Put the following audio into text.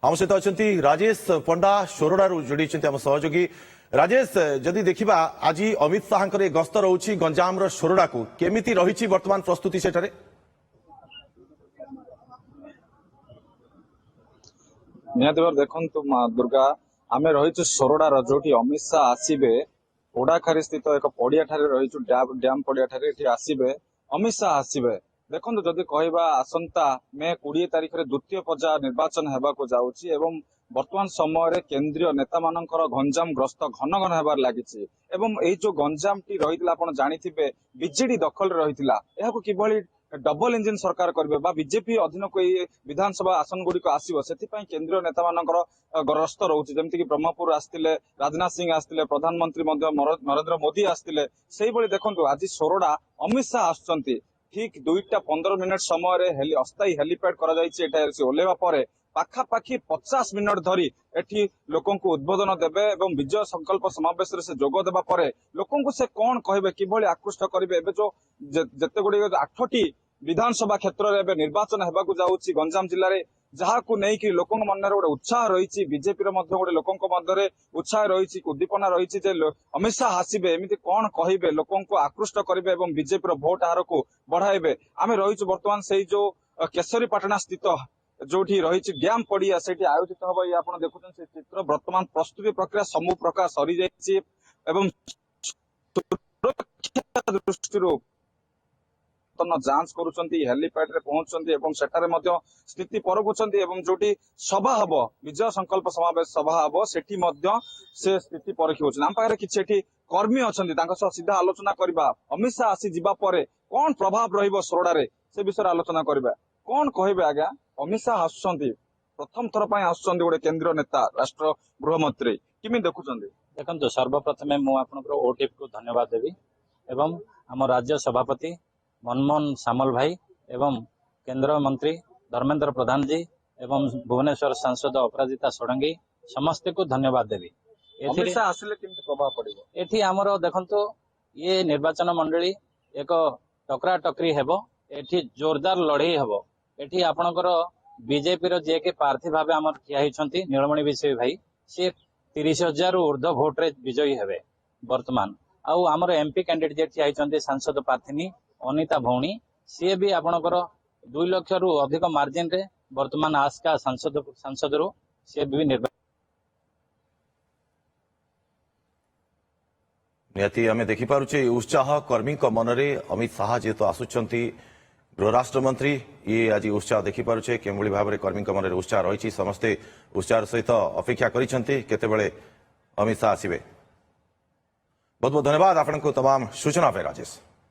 आम सहित अच्छा राजेश पंडा सोरडारू जोड़ी आम सहयोगी राजेश जदि देखा आज अमित शाह गस्त रोचे गंजाम सोरडा को केमिति रही वर्तमान प्रस्तुति सेठारे निहाती भाव देखु दुर्गा आम रही सोरडार जो अमित शाह आसवे ओडाखारी स्थित एक पड़िया रही डैम पड़िया आसवे अमित शाह आसवे देखो जदि कहवा आसंता मे 20 तारिख में द्वितीय पर्याय निर्वाचन होगा जाऊँगी एवं वर्तमान समय केंद्रीय नेता मानकर गंजाम ग्रस्त घन घन होबार लगी जो गंजाम टी रही जानिथिबे बीजेडी दखल रही किभली डबल इंजिन सरकार करेंगे बीजेपी अधीन को विधानसभा आसन गुड़िक आसो से केंद्रीय नेता मानकर ग्रस्त रोचे जमीक ब्रह्मपुर आसते राजनाथ सिंह आसते प्रधानमंत्री नरेंद्र मोदी आसते से देखो आज सोरडा अमित शाह आसुंच ठीक 2:15 समय अस्थायी हेलीपैड ओल्लेवा पाखापाखि 50 मिनट धरी एठी लोकों को उद्बोधन देवे और विजय संकल्प समावेश से जोग देवा परे लोकों को से कौन कहे किभली आकृष्ट करेंगे जो जिते गुड़ी 8टी विधानसभा क्षेत्र में निर्वाचन होगा जाऊँगी गंजाम जिले में जहाँ को लेकिन लोकों मन में गोटे उत्साह रही बीजेपी गोटे लोकों मध्य उत्साह रही उद्दीपना रही अमित शाह आसवे एमती कौन कहे लोकों को आकृष्ट करेंगे और बीजेपी भोट हार को बढ़ाइबे आम रही वर्तमान से जो केशरीपाटना स्थित जो रही डैम पड़िया से आयोजित हम ये आप देखुं से चित्र वर्तमान प्रस्तुति प्रक्रिया समूह प्रकार सरी जाइए दृष्टि जांच करुँच हेलीपैड रे पहुंचती सेठारे स्थिति परखुंट जो सभा हम विजय संकल्प समावेश सभा हम से स्थिति परखी होम आम पाखे कि कर्मी अच्छा सीधा आलोचना करवा अमित शाह आसी जावा कौन प्रभाव रही सोरडा से विषय आलोचना करवा कौन कहे आज्ञा अमित शाह आसुंच प्रथम थर पर आसुंच गोटे केंद्रीय नेता राष्ट्र गृहमंत्री किमी देखुं देखो सर्वप्रथमे मुझे ओटीएफ को धन्यवाद देवी एवं आम राज्य सभापति मनमोहन सामल भाई एवं केंद्र मंत्री धर्मेंद्र प्रधान जी एवं भुवनेश्वर सांसद अपराजिता षडंगी समस्त को धन्यवाद देवी प्रभाव पड़ो ये आमर देखो ये निर्वाचन मंडली एक टकरा टकरी हेबो एठी जोरदार लड़ई हेबो एठी आपणकर बीजेपी जे के प्रार्थी भाव आम ठिया होती नीलमणि विषय भाई सी 30,000 ऊर्ध्व भोट रे विजयी हेबे वर्तमान आउ आमर एमपी कैंडिडेट जे ठिया होती सांसद प्रार्थी अनिता भौणी सी भी आपणकर 2 लाख रु अधिक मार्जिन रे वर्तमान आस्का सांसद रु सी भी निहाती आम देखिपुचे उत्साह कर्मी मनरे अमित शाह जेहेतु आसुंच गृहराष्ट्र मंत्री ये आज उत्साह देखिपुचे के भाव में कर्मी मन उत्साह रही समस्ते उत्साह सहित अपेक्षा करते अमित शाह आसवे बहुत बहुत धन्यवाद आपको तमाम सूचना पे राजेश।